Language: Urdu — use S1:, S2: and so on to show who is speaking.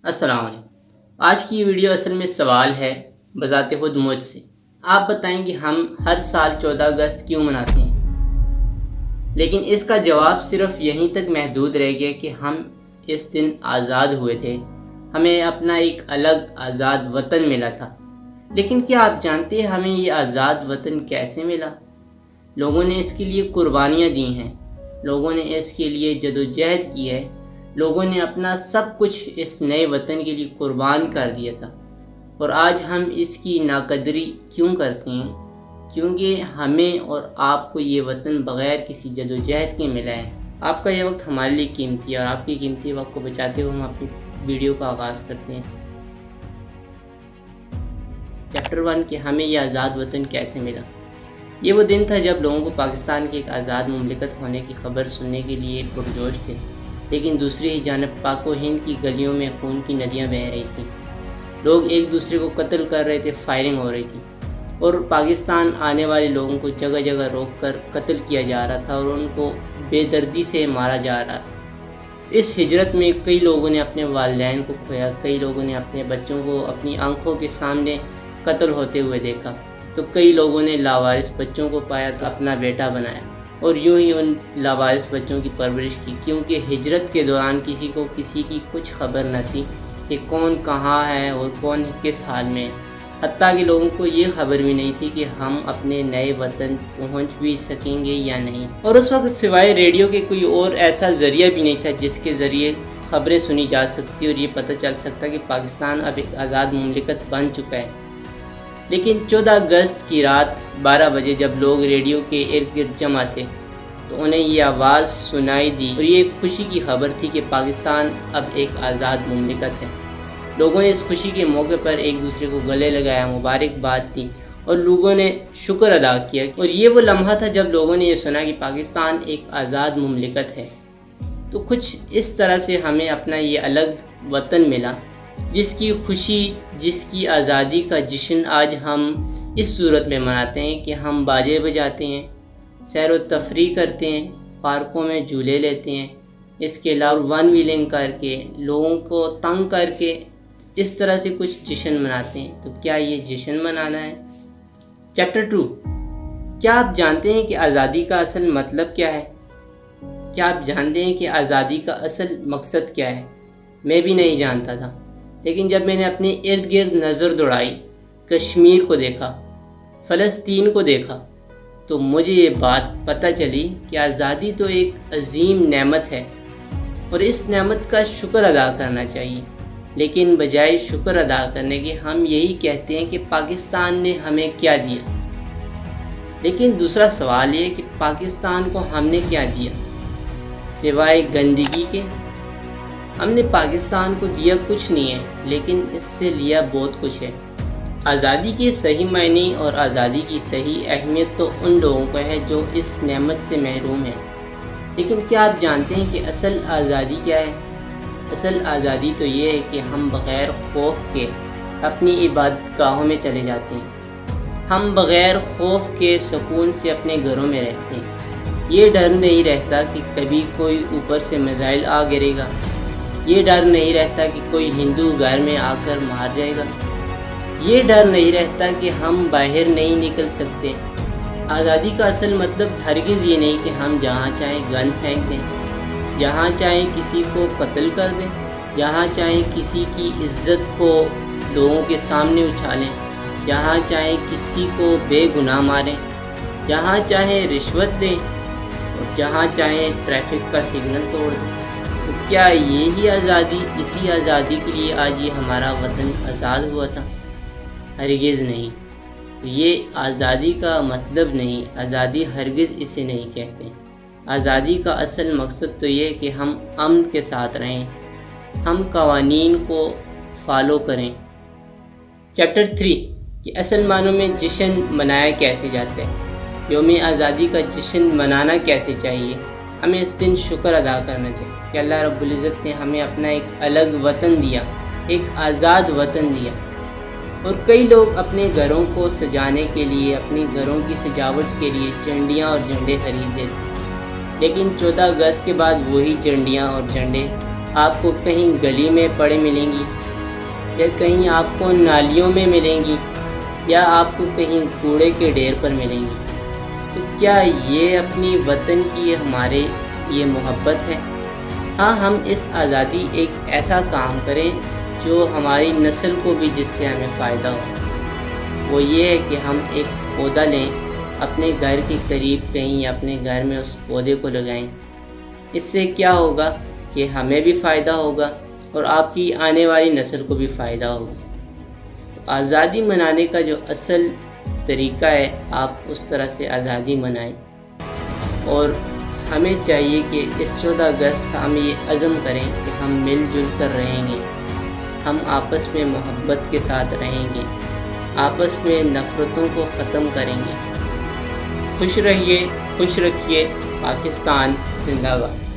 S1: السلام علیکم۔ آج کی ویڈیو اصل میں سوال ہے بذات خود مجھ سے۔ آپ بتائیں کہ ہم ہر سال 14 اگست کیوں مناتے ہیں؟ لیکن اس کا جواب صرف یہیں تک محدود رہ گیا کہ ہم اس دن آزاد ہوئے تھے، ہمیں اپنا ایک الگ آزاد وطن ملا تھا۔ لیکن کیا آپ جانتے ہیں ہمیں یہ آزاد وطن کیسے ملا؟ لوگوں نے اس کے لیے قربانیاں دی ہیں، لوگوں نے اس کے لیے جدوجہد کی ہے، لوگوں نے اپنا سب کچھ اس نئے وطن کے لیے قربان کر دیا تھا۔ اور آج ہم اس کی ناقدری کیوں کرتے ہیں؟ کیونکہ ہمیں اور آپ کو یہ وطن بغیر کسی جدوجہد کے ملا ہے۔ آپ کا یہ وقت ہمارے لیے قیمتی ہے، اور آپ کی قیمتی وقت کو بچاتے ہوئے ہم اپنی ویڈیو کا آغاز کرتے ہیں۔ چیپٹر 1 کہ ہمیں یہ آزاد وطن کیسے ملا۔ یہ وہ دن تھا جب لوگوں کو پاکستان کی ایک آزاد مملکت ہونے کی خبر سننے کے لیے پرجوش تھے، لیکن دوسری ہی جانب پاک و ہند کی گلیوں میں خون کی ندیاں بہہ رہی تھیں، لوگ ایک دوسرے کو قتل کر رہے تھے، فائرنگ ہو رہی تھی، اور پاکستان آنے والے لوگوں کو جگہ جگہ روک کر قتل کیا جا رہا تھا اور ان کو بے دردی سے مارا جا رہا تھا۔ اس ہجرت میں کئی لوگوں نے اپنے والدین کو کھویا، کئی لوگوں نے اپنے بچوں کو اپنی آنکھوں کے سامنے قتل ہوتے ہوئے دیکھا، تو کئی لوگوں نے لاوارث بچوں کو پایا تو اپنا بیٹا بنایا، اور یوں ہی ان لاوارث بچوں کی پرورش کی، کیونکہ ہجرت کے دوران کسی کو کسی کی کچھ خبر نہ تھی کہ کون کہاں ہے اور کون کس حال میں ہے۔ حتیٰ کہ لوگوں کو یہ خبر بھی نہیں تھی کہ ہم اپنے نئے وطن پہنچ بھی سکیں گے یا نہیں، اور اس وقت سوائے ریڈیو کے کوئی اور ایسا ذریعہ بھی نہیں تھا جس کے ذریعے خبریں سنی جا سکتی اور یہ پتہ چل سکتا کہ پاکستان اب ایک آزاد مملکت بن چکا ہے۔ لیکن 14 اگست کی رات 12 بجے جب لوگ ریڈیو کے ارد گرد جمع تھے تو انہیں یہ آواز سنائی دی، اور یہ ایک خوشی کی خبر تھی کہ پاکستان اب ایک آزاد مملکت ہے۔ لوگوں نے اس خوشی کے موقع پر ایک دوسرے کو گلے لگایا، مبارکباد دی، اور لوگوں نے شکر ادا کیا، اور یہ وہ لمحہ تھا جب لوگوں نے یہ سنا کہ پاکستان ایک آزاد مملکت ہے۔ تو کچھ اس طرح سے ہمیں اپنا یہ الگ وطن ملا، جس کی خوشی، جس کی آزادی کا جشن آج ہم اس صورت میں مناتے ہیں کہ ہم باجے بجاتے ہیں، سیر و تفریح کرتے ہیں، پارکوں میں جھولے لیتے ہیں، اس کے علاوہ ون ویلنگ کر کے، لوگوں کو تنگ کر کے اس طرح سے کچھ جشن مناتے ہیں۔ تو کیا یہ جشن منانا ہے؟ چیپٹر 2 کیا آپ جانتے ہیں کہ آزادی کا اصل مطلب کیا ہے؟ کیا آپ جانتے ہیں کہ آزادی کا اصل مقصد کیا ہے؟ میں بھی نہیں جانتا تھا، لیکن جب میں نے اپنے ارد گرد نظر دوڑائی، کشمیر کو دیکھا، فلسطین کو دیکھا، تو مجھے یہ بات پتہ چلی کہ آزادی تو ایک عظیم نعمت ہے، اور اس نعمت کا شکر ادا کرنا چاہیے۔ لیکن بجائے شکر ادا کرنے کے ہم یہی کہتے ہیں کہ پاکستان نے ہمیں کیا دیا۔ لیکن دوسرا سوال یہ کہ پاکستان کو ہم نے کیا دیا سوائے گندگی کے؟ ہم نے پاکستان کو دیا کچھ نہیں ہے، لیکن اس سے لیا بہت کچھ ہے۔ آزادی کے صحیح معنی اور آزادی کی صحیح اہمیت تو ان لوگوں کو ہے جو اس نعمت سے محروم ہیں۔ لیکن کیا آپ جانتے ہیں کہ اصل آزادی کیا ہے؟ اصل آزادی تو یہ ہے کہ ہم بغیر خوف کے اپنی عبادت گاہوں میں چلے جاتے ہیں، ہم بغیر خوف کے سکون سے اپنے گھروں میں رہتے ہیں۔ یہ ڈر نہیں رہتا کہ کبھی کوئی اوپر سے میزائل آ گرے گا، یہ ڈر نہیں رہتا کہ کوئی ہندو گھر میں آ کر مار جائے گا، یہ ڈر نہیں رہتا کہ ہم باہر نہیں نکل سکتے۔ آزادی کا اصل مطلب ہرگز یہ نہیں کہ ہم جہاں چاہیں گن پھینک دیں، جہاں چاہیں کسی کو قتل کر دیں، جہاں چاہیں کسی کی عزت کو لوگوں کے سامنے اچھالیں، جہاں چاہیں کسی کو بے گناہ ماریں، جہاں چاہیں رشوت دیں، اور جہاں چاہیں ٹریفک کا سگنل توڑ دیں۔ تو کیا یہی آزادی، اسی آزادی کے لیے آج یہ ہمارا وطن آزاد ہوا تھا؟ ہرگز نہیں۔ تو یہ آزادی کا مطلب نہیں، آزادی ہرگز اسے نہیں کہتے۔ آزادی کا اصل مقصد تو یہ کہ ہم امن کے ساتھ رہیں، ہم قوانین کو فالو کریں۔ چیپٹر 3 کہ اصل معنوں میں جشن منایا کیسے جاتا ہے؟ یوم آزادی کا جشن منانا کیسے چاہیے؟ ہمیں اس دن شکر ادا کرنا چاہیے کہ اللہ رب العزت نے ہمیں اپنا ایک الگ وطن دیا، ایک آزاد وطن دیا۔ اور کئی لوگ اپنے گھروں کو سجانے کے لیے، اپنے گھروں کی سجاوٹ کے لیے چنڈیاں اور جھنڈے خرید لیتے، لیکن 14 اگست کے بعد وہی چنڈیاں اور جھنڈے آپ کو کہیں گلی میں پڑے ملیں گی، یا کہیں آپ کو نالیوں میں ملیں گی، یا آپ کو کہیں کوڑے کے ڈھیر پر ملیں گی۔ تو کیا یہ اپنی وطن کی ہمارے یہ محبت ہے؟ ہاں، ہم اس آزادی ایک ایسا کام کریں جو ہماری نسل کو بھی جس سے ہمیں فائدہ ہو۔ وہ یہ ہے کہ ہم ایک پودا لیں، اپنے گھر کے قریب کہیں اپنے گھر میں اس پودے کو لگائیں۔ اس سے کیا ہوگا کہ ہمیں بھی فائدہ ہوگا اور آپ کی آنے والی نسل کو بھی فائدہ ہوگا۔ تو آزادی منانے کا جو اصل طریقہ ہے، آپ اس طرح سے آزادی منائیں، اور ہمیں چاہیے کہ اس 14 اگست ہم یہ عزم کریں کہ ہم مل جل کر رہیں گے، ہم آپس میں محبت کے ساتھ رہیں گے، آپس میں نفرتوں کو ختم کریں گے۔ خوش رہیے، خوش رکھیے، پاکستان زندہ باد۔